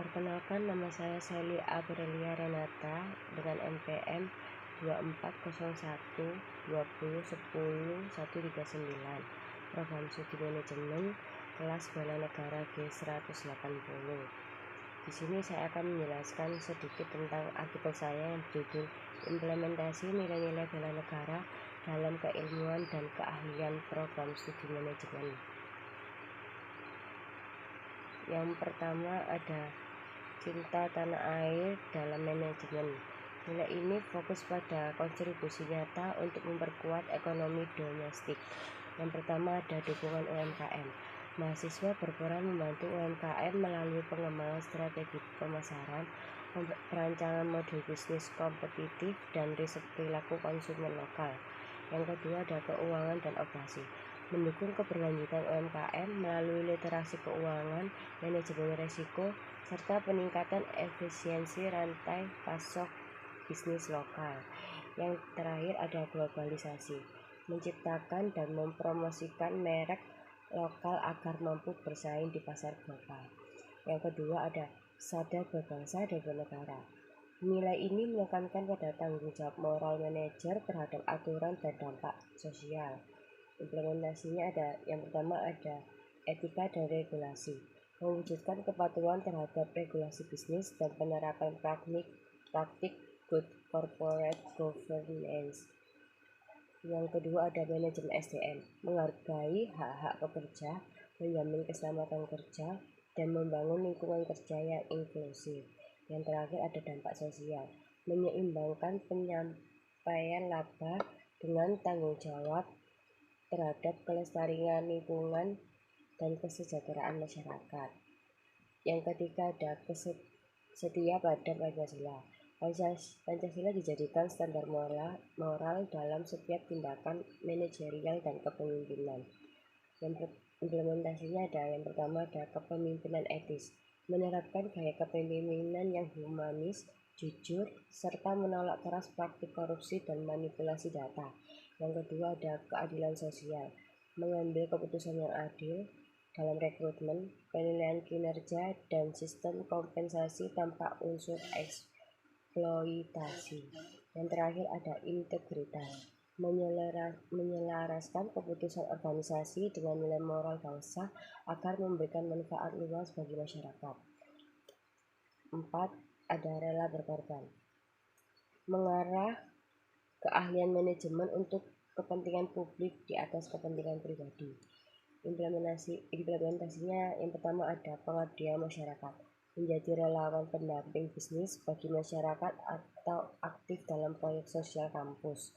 Perkenalkan, nama saya Sally Aprilia Renata dengan NPM 240120101139, Program Studi Manajemen, kelas Bala Negara G180. Di sini saya akan menjelaskan sedikit tentang artikel saya yang berjudul Implementasi Nilai-nilai Bela Negara dalam Keilmuan dan Keahlian Program Studi Manajemen. Yang pertama ada cinta tanah air dalam manajemen. Nilai ini fokus pada kontribusi nyata untuk memperkuat ekonomi domestik. Yang pertama ada dukungan UMKM. Mahasiswa berperan membantu UMKM melalui pengembangan strategi pemasaran, perancangan model bisnis kompetitif, dan riset perilaku konsumen lokal. Yang kedua ada keuangan dan operasi. Mendukung keberlanjutan UMKM melalui literasi keuangan, manajemen risiko, serta peningkatan efisiensi rantai pasok bisnis lokal. Yang terakhir ada globalisasi, menciptakan dan mempromosikan merek lokal agar mampu bersaing di pasar global. Yang kedua ada sadar berbangsa dan bernegara. Nilai ini menekankan pada tanggung jawab moral manajer terhadap aturan dan dampak sosial. Implementasinya ada, yang pertama ada etika dan regulasi, mewujudkan kepatuhan terhadap regulasi bisnis dan penerapan praktik good corporate governance. Yang kedua ada manajemen SDM, menghargai hak-hak pekerja, menjamin keselamatan kerja, dan membangun lingkungan kerja yang inklusif. Yang terakhir ada dampak sosial, menyeimbangkan penyampaian laba dengan tanggung jawab terhadap kelestarian lingkungan dan kesejahteraan masyarakat. Yang ketiga ada setia pada Pancasila. Pancasila dijadikan standar moral dalam setiap tindakan manajerial dan kepemimpinan. Yang implementasinya ada, yang pertama ada kepemimpinan etis, menerapkan gaya kepemimpinan yang humanis, jujur, serta menolak keras praktik korupsi dan manipulasi data. Yang kedua ada keadilan sosial, mengambil keputusan yang adil dalam rekrutmen, penilaian kinerja, dan sistem kompensasi tanpa unsur eksploitasi. Yang terakhir ada integritas, menyelaraskan keputusan organisasi dengan nilai moral bangsa agar memberikan manfaat luas bagi masyarakat. 4. Ada rela berkorban, mengarah keahlian manajemen untuk kepentingan publik di atas kepentingan pribadi. Implementasinya yang pertama ada pengabdian masyarakat, menjadi relawan pendamping bisnis bagi masyarakat atau aktif dalam proyek sosial kampus.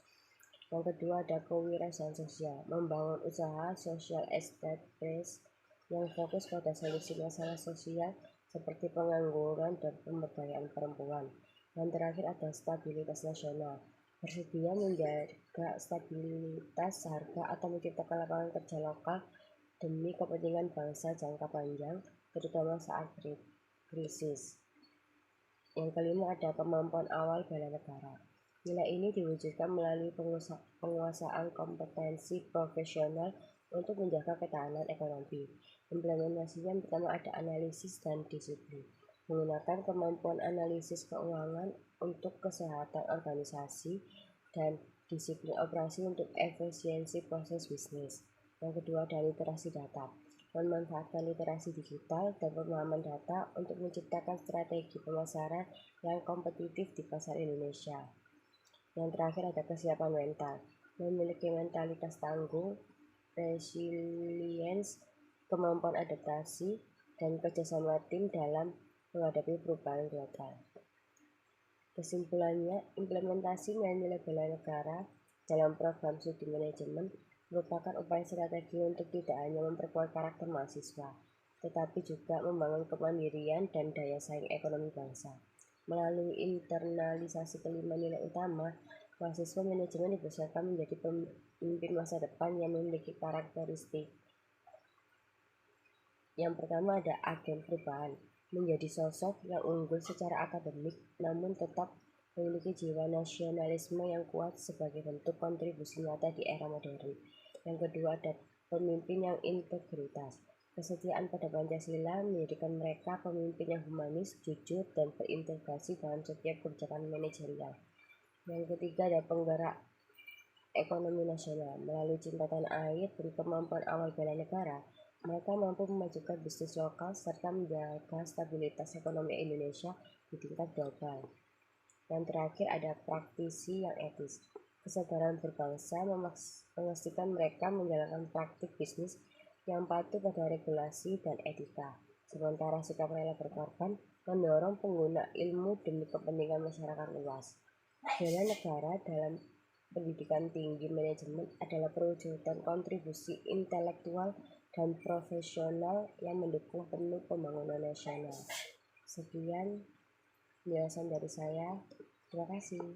Yang kedua ada kewirausahaan sosial, membangun usaha social enterprise yang fokus pada solusi masalah sosial seperti pengangguran dan pemberdayaan perempuan. Yang terakhir ada stabilitas nasional, bersedia menjaga stabilitas harga atau menciptakan lapangan kerja lokal demi kepentingan bangsa jangka panjang, terutama saat krisis. Yang kelima ada kemampuan awal bela negara. Nilai ini diwujudkan melalui penguasaan kompetensi profesional untuk menjaga ketahanan ekonomi. Implementasinya yang pertama ada analisis dan disiplin, menggunakan kemampuan analisis keuangan untuk kesehatan organisasi dan disiplin operasi untuk efisiensi proses bisnis. Yang kedua ada literasi data, memanfaatkan literasi digital dan pemahaman data untuk menciptakan strategi pemasaran yang kompetitif di pasar Indonesia. Yang terakhir ada kesiapan mental, memiliki mentalitas tangguh, resilience, kemampuan adaptasi, dan kerjasama tim dalam menghadapi perubahan global. Kesimpulannya, implementasi nilai-nilai bela negara dalam program studi manajemen merupakan upaya strategi untuk tidak hanya memperkuat karakter mahasiswa, tetapi juga membangun kemandirian dan daya saing ekonomi bangsa. Melalui internalisasi kelima nilai utama, mahasiswa manajemen dipersiapkan menjadi pemimpin masa depan yang memiliki karakteristik. Yang pertama ada agen perubahan, menjadi sosok yang unggul secara akademik namun tetap memiliki jiwa nasionalisme yang kuat sebagai bentuk kontribusi nyata di era modern. Yang kedua ada pemimpin yang integritas, Kesetiaan pada Pancasila menjadikan mereka pemimpin yang humanis, jujur, dan berintegrasi dalam setiap kebijakan manajerial. Yang ketiga ada penggerak ekonomi nasional. Melalui cinta tanah air dan kemampuan awal bela negara, mereka mampu memajukan bisnis lokal serta menjaga stabilitas ekonomi Indonesia di tingkat global. Yang terakhir ada praktisi yang etis. Kesadaran berbangsa memastikan mereka menjalankan praktik bisnis yang patuh pada regulasi dan etika. Sementara sikap rela berkorban mendorong pengguna ilmu demi kepentingan masyarakat luas. Bela negara dalam pendidikan tinggi manajemen adalah perwujudan kontribusi intelektual dan profesional yang mendukung penuh pembangunan nasional. Sekian penjelasan dari saya. Terima kasih.